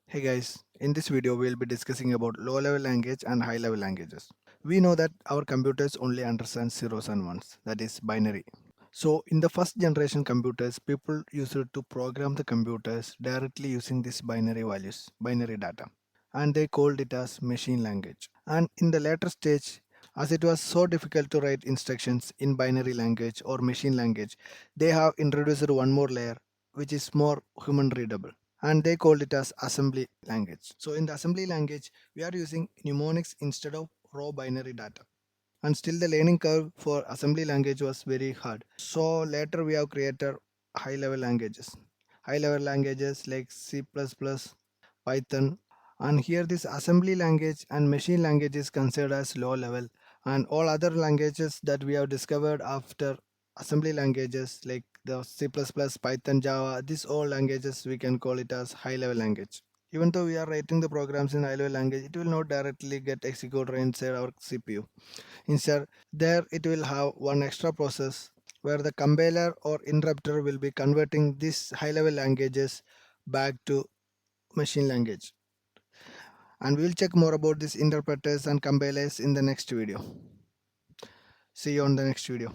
Hey guys, in this video we'll be discussing about low level language and high level languages. We know that our computers only understand zeros and ones, that is binary. So in the first generation computers, people used to program the computers directly using these binary values, binary data, and they called it as machine language. And in the later stage, as it was so difficult to write instructions in binary language or machine language, they have introduced one more layer which is more human readable, and they called it as assembly language. So in the assembly language, we are using mnemonics instead of raw binary data. And still the learning curve for assembly language was very hard. So later we have created high level languages. High level languages like C++, Python, and here this assembly language and machine language is considered as low level, and all other languages that we have discovered after assembly languages like the C++, Python, Java, these all languages we can call it as high level language. Even though we are writing the programs in high level language, it will not directly get executed inside our CPU. Instead, there it will have one extra process where the compiler or interpreter will be converting these high level languages back to machine language. And we'll check more about these interpreters and compilers in the next video. See you on the next video.